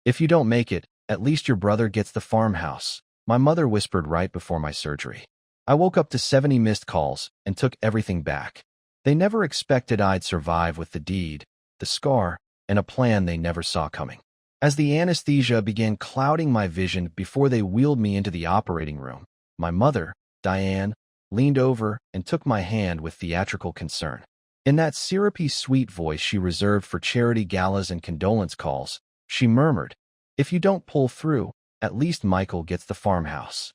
If you don't make it, at least your brother gets the farmhouse, my mother whispered right before my surgery. I woke up to 70 missed calls and took everything back. They never expected I'd survive with the deed, the scar, and a plan they never saw coming. As the anesthesia began clouding my vision before they wheeled me into the operating room, my mother, Diane, leaned over and took my hand with theatrical concern. In that syrupy sweet voice she reserved for charity galas and condolence calls, she murmured, "If you don't pull through, at least Michael gets the farmhouse."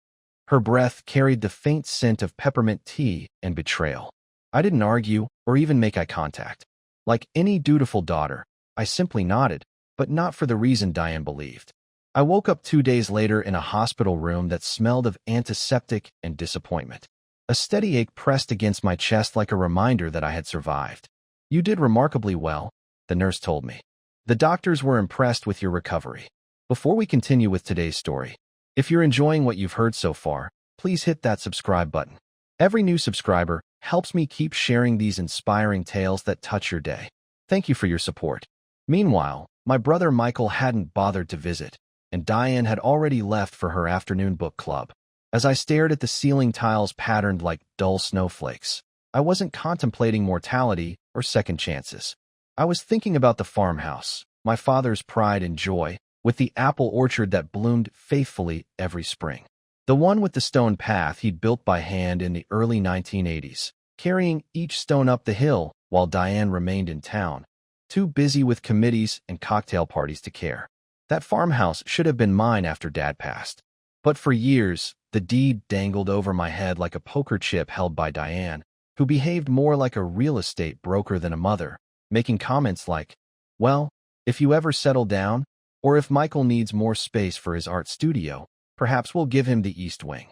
Her breath carried the faint scent of peppermint tea and betrayal. I didn't argue or even make eye contact. Like any dutiful daughter, I simply nodded, but not for the reason Diane believed. I woke up 2 days later in a hospital room that smelled of antiseptic and disappointment. A steady ache pressed against my chest like a reminder that I had survived. "You did remarkably well," the nurse told me. "The doctors were impressed with your recovery." Before we continue with today's story, if you're enjoying what you've heard so far, please hit that subscribe button. Every new subscriber helps me keep sharing these inspiring tales that touch your day. Thank you for your support. Meanwhile, my brother Michael hadn't bothered to visit, and Diane had already left for her afternoon book club. As I stared at the ceiling tiles patterned like dull snowflakes, I wasn't contemplating mortality or second chances. I was thinking about the farmhouse, my father's pride and joy, with the apple orchard that bloomed faithfully every spring. The one with the stone path he'd built by hand in the early 1980s, carrying each stone up the hill while Diane remained in town, too busy with committees and cocktail parties to care. That farmhouse should have been mine after Dad passed. But for years, the deed dangled over my head like a poker chip held by Diane, who behaved more like a real estate broker than a mother, making comments like, "Well, if you ever settle down, or if Michael needs more space for his art studio, perhaps we'll give him the East Wing."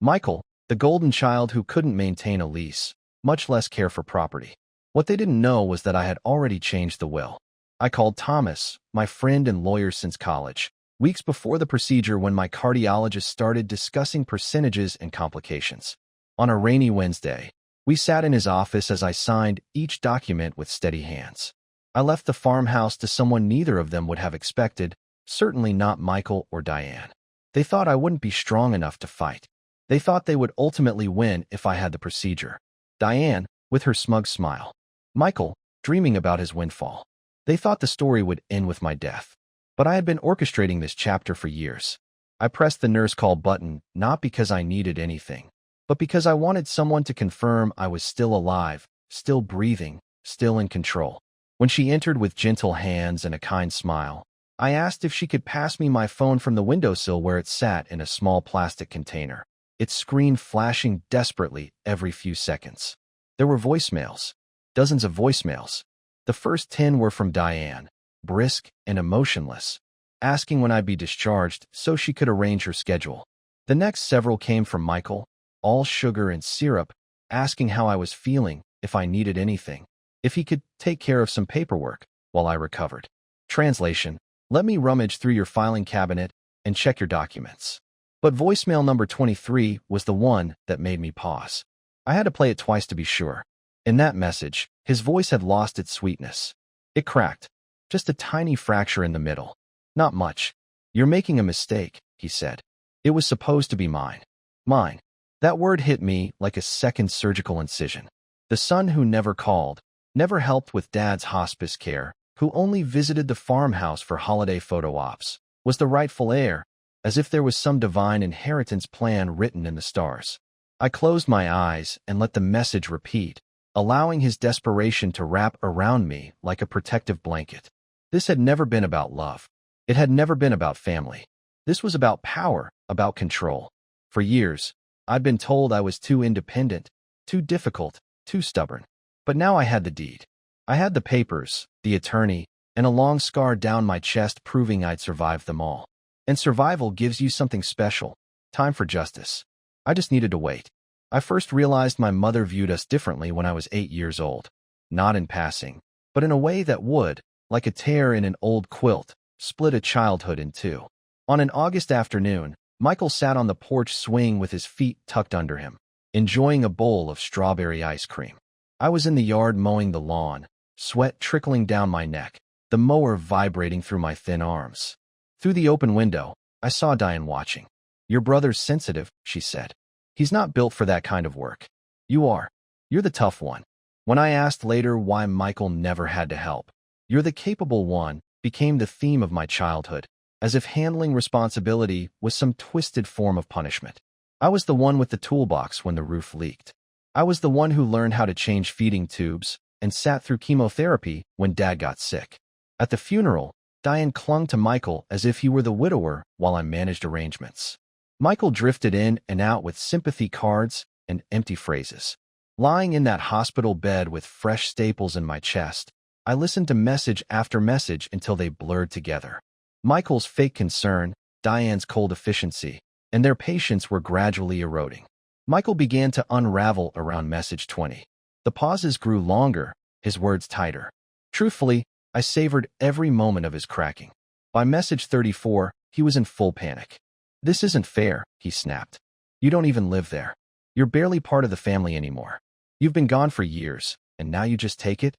Michael, the golden child who couldn't maintain a lease, much less care for property. What they didn't know was that I had already changed the will. I called Thomas, my friend and lawyer since college, weeks before the procedure when my cardiologist started discussing percentages and complications. On a rainy Wednesday, we sat in his office as I signed each document with steady hands. I left the farmhouse to someone neither of them would have expected, certainly not Michael or Diane. They thought I wouldn't be strong enough to fight. They thought they would ultimately win if I had the procedure. Diane, with her smug smile. Michael, dreaming about his windfall. They thought the story would end with my death. But I had been orchestrating this chapter for years. I pressed the nurse call button not because I needed anything, but because I wanted someone to confirm I was still alive, still breathing, still in control. When she entered with gentle hands and a kind smile, I asked if she could pass me my phone from the windowsill where it sat in a small plastic container, its screen flashing desperately every few seconds. There were voicemails, dozens of voicemails. The first 10 were from Diane, brisk and emotionless, asking when I'd be discharged so she could arrange her schedule. The next several came from Michael, all sugar and syrup, asking how I was feeling, if I needed anything, if he could take care of some paperwork while I recovered. Translation: let me rummage through your filing cabinet and check your documents. But voicemail number 23 was the one that made me pause. I had to play it twice to be sure. In that message, his voice had lost its sweetness. It cracked. Just a tiny fracture in the middle. Not much. "You're making a mistake," he said. "It was supposed to be mine." Mine. That word hit me like a second surgical incision. The son who never called, never helped with Dad's hospice care, who only visited the farmhouse for holiday photo ops, was the rightful heir, as if there was some divine inheritance plan written in the stars. I closed my eyes and let the message repeat, allowing his desperation to wrap around me like a protective blanket. This had never been about love. It had never been about family. This was about power, about control. For years, I'd been told I was too independent, too difficult, too stubborn. But now I had the deed. I had the papers, the attorney, and a long scar down my chest proving I'd survived them all. And survival gives you something special. Time for justice. I just needed to wait. I first realized my mother viewed us differently when I was 8 years old. Not in passing, but in a way that would, like a tear in an old quilt, split a childhood in two. On an August afternoon, Michael sat on the porch swing with his feet tucked under him, enjoying a bowl of strawberry ice cream. I was in the yard mowing the lawn, sweat trickling down my neck, the mower vibrating through my thin arms. Through the open window, I saw Diane watching. "Your brother's sensitive," she said. "He's not built for that kind of work. You are. You're the tough one." When I asked later why Michael never had to help, "You're the capable one," became the theme of my childhood, as if handling responsibility was some twisted form of punishment. I was the one with the toolbox when the roof leaked. I was the one who learned how to change feeding tubes and sat through chemotherapy when Dad got sick. At the funeral, Diane clung to Michael as if he were the widower while I managed arrangements. Michael drifted in and out with sympathy cards and empty phrases. Lying in that hospital bed with fresh staples in my chest, I listened to message after message until they blurred together. Michael's fake concern, Diane's cold efficiency, and their patience were gradually eroding. Michael began to unravel around message 20. The pauses grew longer, his words tighter. Truthfully, I savored every moment of his cracking. By message 34, he was in full panic. "This isn't fair," he snapped. "You don't even live there. You're barely part of the family anymore. You've been gone for years, and now you just take it?"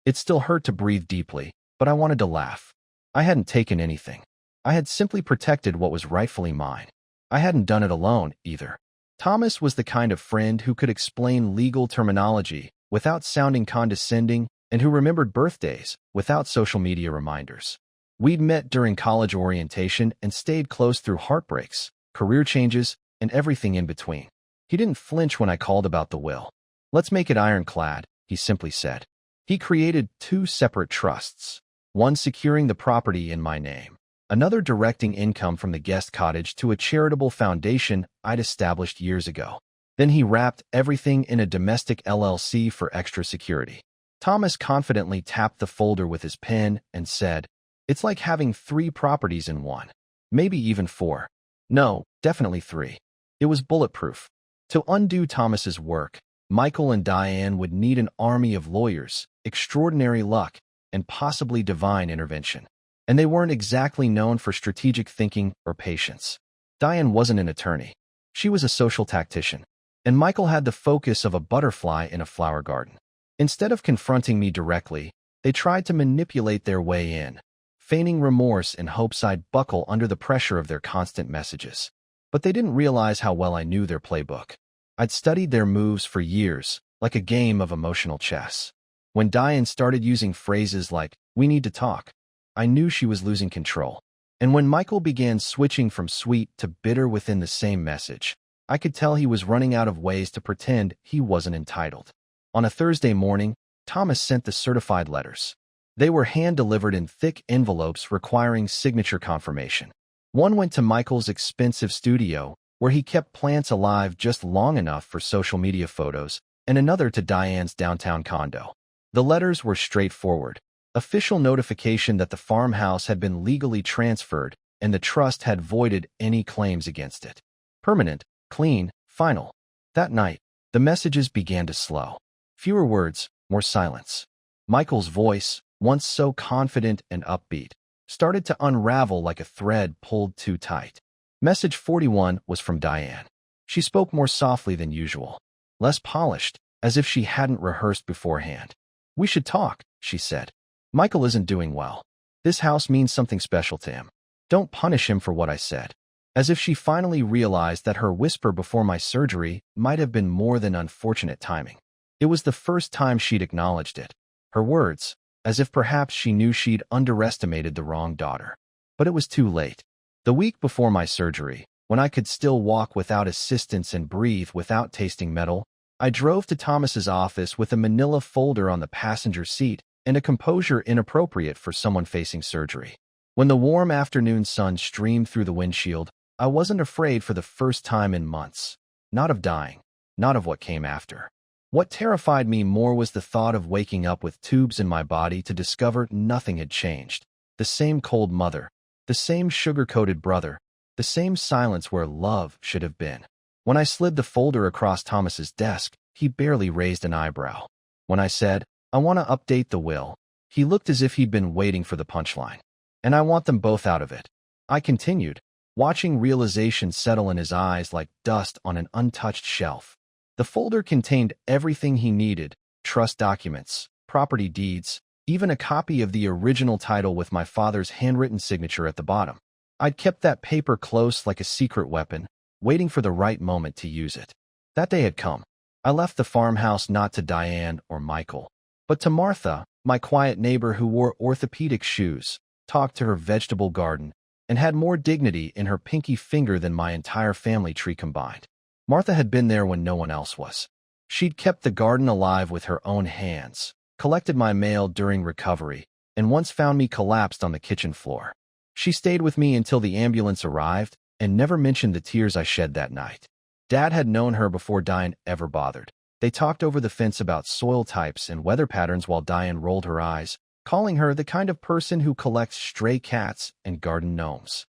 It still hurt to breathe deeply, but I wanted to laugh. I hadn't taken anything. I had simply protected what was rightfully mine. I hadn't done it alone, either. Thomas was the kind of friend who could explain legal terminology without sounding condescending and who remembered birthdays without social media reminders. We'd met during college orientation and stayed close through heartbreaks, career changes, and everything in between. He didn't flinch when I called about the will. "Let's make it ironclad," he simply said. He created 2 separate trusts, one securing the property in my name, another directing income from the guest cottage to a charitable foundation I'd established years ago. Then he wrapped everything in a domestic LLC for extra security. Thomas confidently tapped the folder with his pen and said, "It's like having 3 properties in one. Maybe even 4. No, definitely 3. It was bulletproof." To undo Thomas's work, Michael and Diane would need an army of lawyers, extraordinary luck, and possibly divine intervention. And they weren't exactly known for strategic thinking or patience. Diane wasn't an attorney. She was a social tactician. And Michael had the focus of a butterfly in a flower garden. Instead of confronting me directly, they tried to manipulate their way in, feigning remorse in hopes I'd buckle under the pressure of their constant messages. But they didn't realize how well I knew their playbook. I'd studied their moves for years, like a game of emotional chess. When Diane started using phrases like, "We need to talk," I knew she was losing control. And when Michael began switching from sweet to bitter within the same message, I could tell he was running out of ways to pretend he wasn't entitled. On a Thursday morning, Thomas sent the certified letters. They were hand-delivered in thick envelopes requiring signature confirmation. One went to Michael's expensive studio, where he kept plants alive just long enough for social media photos, and another to Diane's downtown condo. The letters were straightforward. Official notification that the farmhouse had been legally transferred and the trust had voided any claims against it. Permanent, clean, final. That night, the messages began to slow. Fewer words, more silence. Michael's voice, once so confident and upbeat, started to unravel like a thread pulled too tight. Message 41 was from Diane. She spoke more softly than usual, less polished, as if she hadn't rehearsed beforehand. "We should talk," she said. "Michael isn't doing well. This house means something special to him. Don't punish him for what I said." As if she finally realized that her whisper before my surgery might have been more than unfortunate timing. It was the first time she'd acknowledged it. Her words, as if perhaps she knew she'd underestimated the wrong daughter. But it was too late. The week before my surgery, when I could still walk without assistance and breathe without tasting metal, I drove to Thomas's office with a manila folder on the passenger seat and a composure inappropriate for someone facing surgery. When the warm afternoon sun streamed through the windshield, I wasn't afraid for the first time in months. Not of dying, not of what came after. What terrified me more was the thought of waking up with tubes in my body to discover nothing had changed. The same cold mother, the same sugar-coated brother, the same silence where love should have been. When I slid the folder across Thomas's desk, he barely raised an eyebrow. When I said, "I want to update the will," he looked as if he'd been waiting for the punchline. "And I want them both out of it," I continued, watching realization settle in his eyes like dust on an untouched shelf. The folder contained everything he needed: trust documents, property deeds, even a copy of the original title with my father's handwritten signature at the bottom. I'd kept that paper close like a secret weapon, waiting for the right moment to use it. That day had come. I left the farmhouse not to Diane or Michael, but to Martha, my quiet neighbor who wore orthopedic shoes, talked to her vegetable garden, and had more dignity in her pinky finger than my entire family tree combined. Martha had been there when no one else was. She'd kept the garden alive with her own hands, collected my mail during recovery, and once found me collapsed on the kitchen floor. She stayed with me until the ambulance arrived and never mentioned the tears I shed that night. Dad had known her before Diane ever bothered. They talked over the fence about soil types and weather patterns while Diane rolled her eyes, calling her the kind of person who collects stray cats and garden gnomes.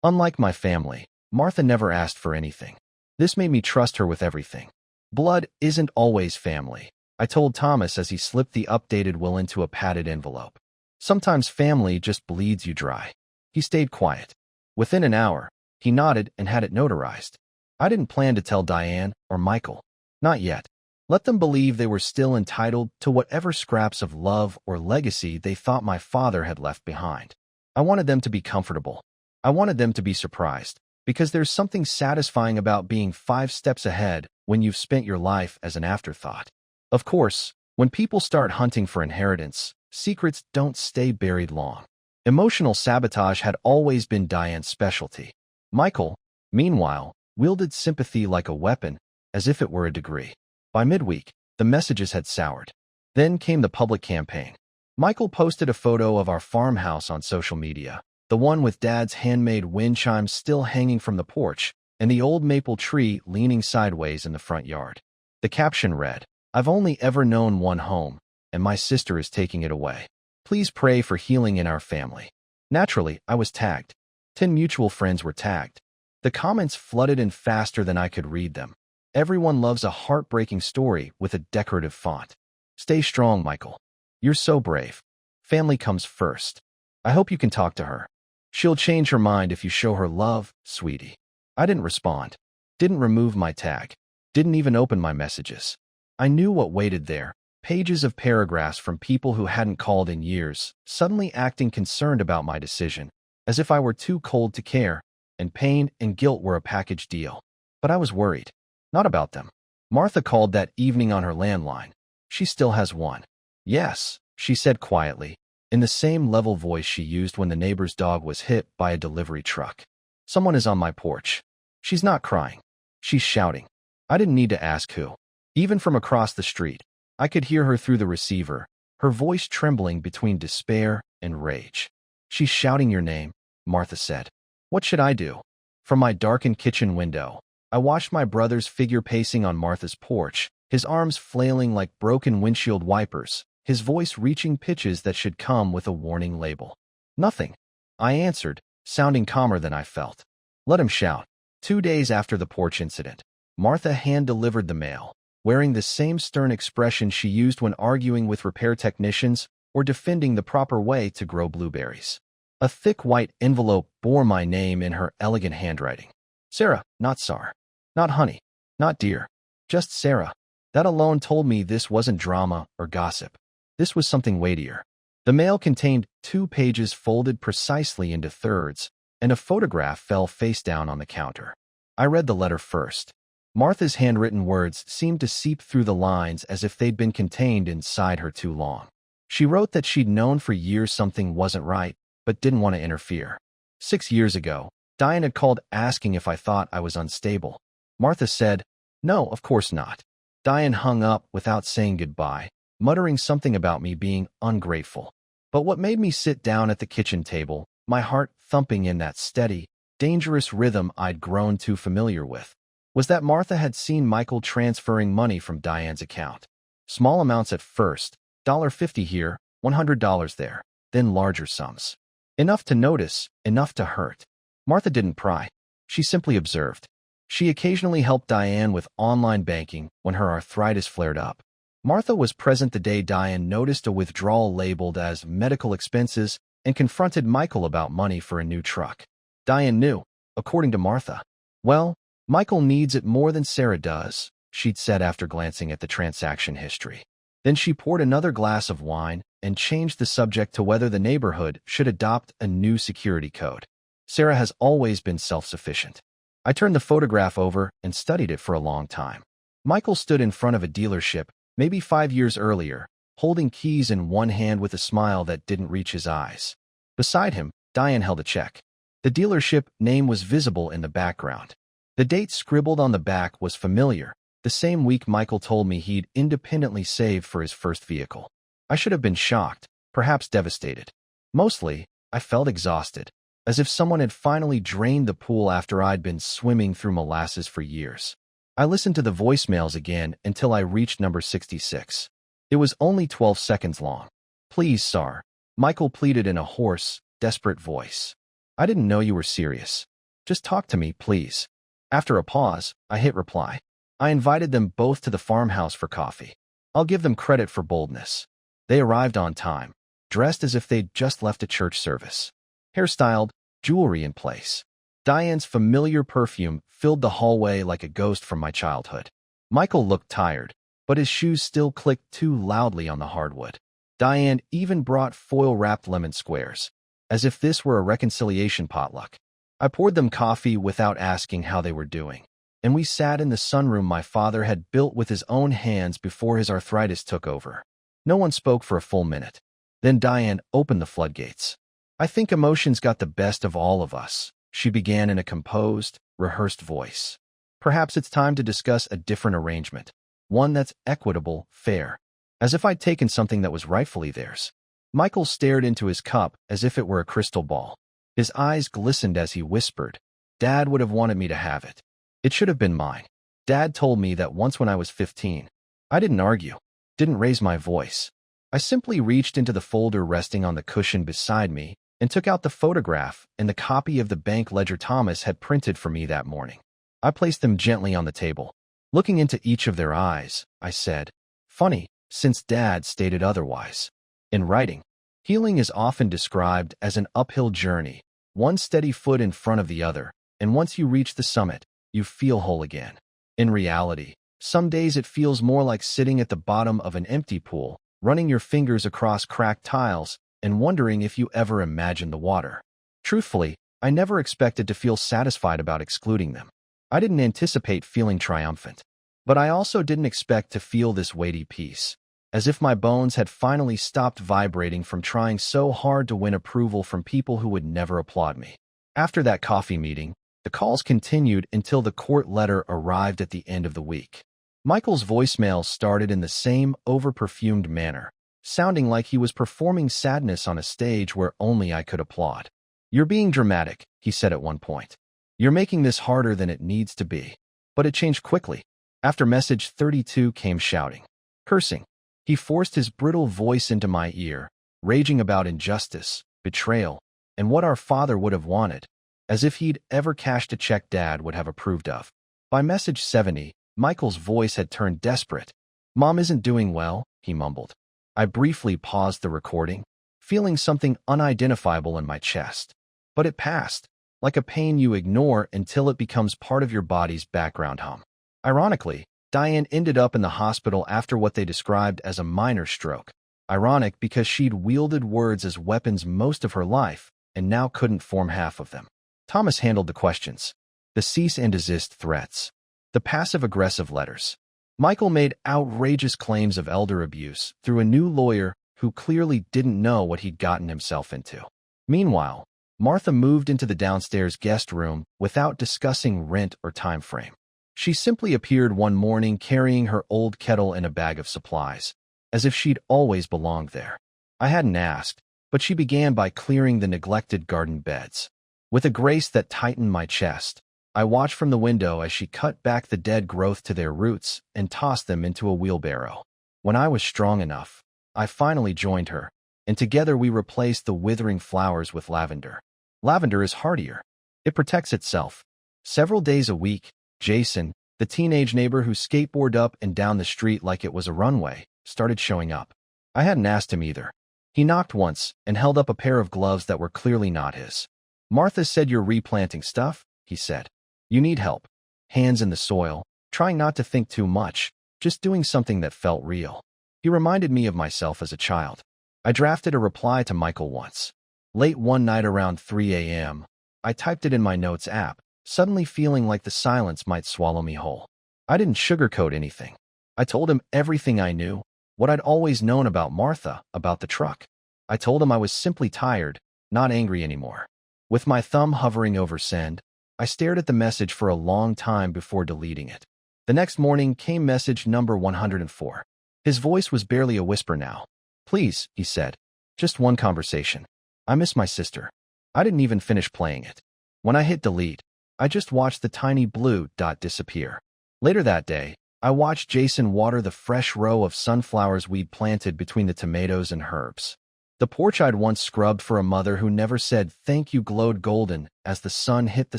Unlike my family, Martha never asked for anything. This made me trust her with everything. Blood isn't always family, I told Thomas as he slipped the updated will into a padded envelope. Sometimes family just bleeds you dry. He stayed quiet. Within an hour, he nodded and had it notarized. I didn't plan to tell Diane or Michael. Not yet. Let them believe they were still entitled to whatever scraps of love or legacy they thought my father had left behind. I wanted them to be comfortable. I wanted them to be surprised, because there's something satisfying about being 5 steps ahead when you've spent your life as an afterthought. Of course, when people start hunting for inheritance, secrets don't stay buried long. Emotional sabotage had always been Diane's specialty. Michael, meanwhile, wielded sympathy like a weapon, as if it were a degree. By midweek, the messages had soured. Then came the public campaign. Michael posted a photo of our farmhouse on social media, the one with Dad's handmade wind chimes still hanging from the porch, and the old maple tree leaning sideways in the front yard. The caption read, "I've only ever known one home, and my sister is taking it away. Please pray for healing in our family." Naturally, I was tagged. 10 mutual friends were tagged. The comments flooded in faster than I could read them. Everyone loves a heartbreaking story with a decorative font. Stay strong, Michael. You're so brave. Family comes first. I hope you can talk to her. She'll change her mind if you show her love, sweetie. I didn't respond. Didn't remove my tag. Didn't even open my messages. I knew what waited there. Pages of paragraphs from people who hadn't called in years, suddenly acting concerned about my decision, as if I were too cold to care, and pain and guilt were a package deal. But I was worried. Not about them. Martha called that evening on her landline. She still has one. Yes, she said quietly, in the same level voice she used when the neighbor's dog was hit by a delivery truck. Someone is on my porch. She's not crying. She's shouting. I didn't need to ask who. Even from across the street, I could hear her through the receiver, her voice trembling between despair and rage. She's shouting your name, Martha said. What should I do? From my darkened kitchen window, I watched my brother's figure pacing on Martha's porch, his arms flailing like broken windshield wipers, his voice reaching pitches that should come with a warning label. Nothing. I answered, sounding calmer than I felt. Let him shout. 2 days after the porch incident, Martha hand-delivered the mail, wearing the same stern expression she used when arguing with repair technicians or defending the proper way to grow blueberries. A thick white envelope bore my name in her elegant handwriting. Sarah, not Sar. Not honey. Not dear. Just Sarah. That alone told me this wasn't drama or gossip. This was something weightier. The mail contained 2 pages folded precisely into thirds, and a photograph fell face down on the counter. I read the letter first. Martha's handwritten words seemed to seep through the lines as if they'd been contained inside her too long. She wrote that she'd known for years something wasn't right, but didn't want to interfere. 6 years ago, Diane had called asking if I thought I was unstable. Martha said, "No, of course not." Diane hung up without saying goodbye, muttering something about me being ungrateful. But what made me sit down at the kitchen table, my heart thumping in that steady, dangerous rhythm I'd grown too familiar with, was that Martha had seen Michael transferring money from Diane's account. Small amounts at first, $50 here, $100 there, then larger sums. Enough to notice, enough to hurt. Martha didn't pry. She simply observed. She occasionally helped Diane with online banking when her arthritis flared up. Martha was present the day Diane noticed a withdrawal labeled as medical expenses and confronted Michael about money for a new truck. Diane knew, according to Martha. Well, Michael needs it more than Sarah does, she'd said after glancing at the transaction history. Then she poured another glass of wine and changed the subject to whether the neighborhood should adopt a new security code. Sarah has always been self-sufficient. I turned the photograph over and studied it for a long time. Michael stood in front of a dealership, maybe 5 years earlier, holding keys in one hand with a smile that didn't reach his eyes. Beside him, Diane held a check. The dealership name was visible in the background. The date scribbled on the back was familiar, the same week Michael told me he'd independently saved for his first vehicle. I should have been shocked, perhaps devastated. Mostly, I felt exhausted, as if someone had finally drained the pool after I'd been swimming through molasses for years. I listened to the voicemails again until I reached number 66. It was only 12 seconds long. "Please, sir," Michael pleaded in a hoarse, desperate voice. "I didn't know you were serious. Just talk to me, please." After a pause, I hit reply. I invited them both to the farmhouse for coffee. I'll give them credit for boldness. They arrived on time, dressed as if they'd just left a church service. Hairstyled, jewelry in place. Diane's familiar perfume filled the hallway like a ghost from my childhood. Michael looked tired, but his shoes still clicked too loudly on the hardwood. Diane even brought foil-wrapped lemon squares, as if this were a reconciliation potluck. I poured them coffee without asking how they were doing, and we sat in the sunroom my father had built with his own hands before his arthritis took over. No one spoke for a full minute. Then Diane opened the floodgates. "I think emotions got the best of all of us," she began in a composed, rehearsed voice. "Perhaps it's time to discuss a different arrangement, one that's equitable, fair." As if I'd taken something that was rightfully theirs. Michael stared into his cup as if it were a crystal ball. His eyes glistened as he whispered, "Dad would have wanted me to have it. It should have been mine. Dad told me that once when I was 15. I didn't argue, didn't raise my voice. I simply reached into the folder resting on the cushion beside me and took out the photograph and the copy of the bank ledger Thomas had printed for me that morning. I placed them gently on the table. Looking into each of their eyes, I said, "Funny, since Dad stated otherwise." In writing, healing is often described as an uphill journey, one steady foot in front of the other, and once you reach the summit, you feel whole again. In reality, some days it feels more like sitting at the bottom of an empty pool, running your fingers across cracked tiles, and wondering if you ever imagined the water. Truthfully, I never expected to feel satisfied about excluding them. I didn't anticipate feeling triumphant. But I also didn't expect to feel this weighty peace, as if my bones had finally stopped vibrating from trying so hard to win approval from people who would never applaud me. After that coffee meeting, the calls continued until the court letter arrived at the end of the week. Michael's voicemail started in the same over-perfumed manner, sounding like he was performing sadness on a stage where only I could applaud. "You're being dramatic," he said at one point. "You're making this harder than it needs to be." But it changed quickly. After message 32 came shouting, cursing. He forced his brittle voice into my ear, raging about injustice, betrayal, and what our father would have wanted, as if he'd ever cashed a check Dad would have approved of. By message 70, Michael's voice had turned desperate. "Mom isn't doing well," he mumbled. I briefly paused the recording, feeling something unidentifiable in my chest. But it passed, like a pain you ignore until it becomes part of your body's background hum. Ironically, Diane ended up in the hospital after what they described as a minor stroke. Ironic because she'd wielded words as weapons most of her life and now couldn't form half of them. Thomas handled the questions, the cease and desist threats, the passive-aggressive letters. Michael made outrageous claims of elder abuse through a new lawyer who clearly didn't know what he'd gotten himself into. Meanwhile, Martha moved into the downstairs guest room without discussing rent or time frame. She simply appeared one morning carrying her old kettle and a bag of supplies, as if she'd always belonged there. I hadn't asked, but she began by clearing the neglected garden beds. With a grace that tightened my chest, I watched from the window as she cut back the dead growth to their roots and tossed them into a wheelbarrow. When I was strong enough, I finally joined her, and together we replaced the withering flowers with lavender. Lavender is hardier. It protects itself. Several days a week, Jason, the teenage neighbor who skateboarded up and down the street like it was a runway, started showing up. I hadn't asked him either. He knocked once and held up a pair of gloves that were clearly not his. "Martha said you're replanting stuff," he said. "You need help. Hands in the soil, trying not to think too much, just doing something that felt real." He reminded me of myself as a child. I drafted a reply to Michael once. Late one night around 3 a.m., I typed it in my notes app, suddenly feeling like the silence might swallow me whole. I didn't sugarcoat anything. I told him everything I knew, what I'd always known about Martha, about the truck. I told him I was simply tired, not angry anymore. With my thumb hovering over send, I stared at the message for a long time before deleting it. The next morning came message number 104. His voice was barely a whisper now. "Please," he said. "Just one conversation. I miss my sister." I didn't even finish playing it. When I hit delete, I just watched the tiny blue dot disappear. Later that day, I watched Jason water the fresh row of sunflowers we'd planted between the tomatoes and herbs. The porch I'd once scrubbed for a mother who never said thank you glowed golden as the sun hit the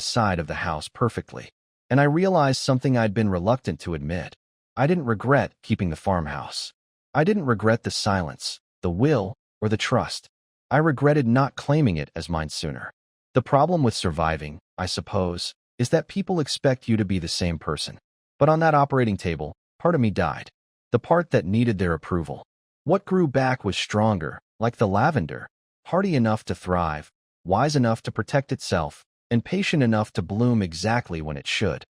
side of the house perfectly. And I realized something I'd been reluctant to admit. I didn't regret keeping the farmhouse. I didn't regret the silence, the will, or the trust. I regretted not claiming it as mine sooner. The problem with surviving, I suppose, is that people expect you to be the same person. But on that operating table, part of me died. The part that needed their approval. What grew back was stronger, like the lavender, hardy enough to thrive, wise enough to protect itself, and patient enough to bloom exactly when it should.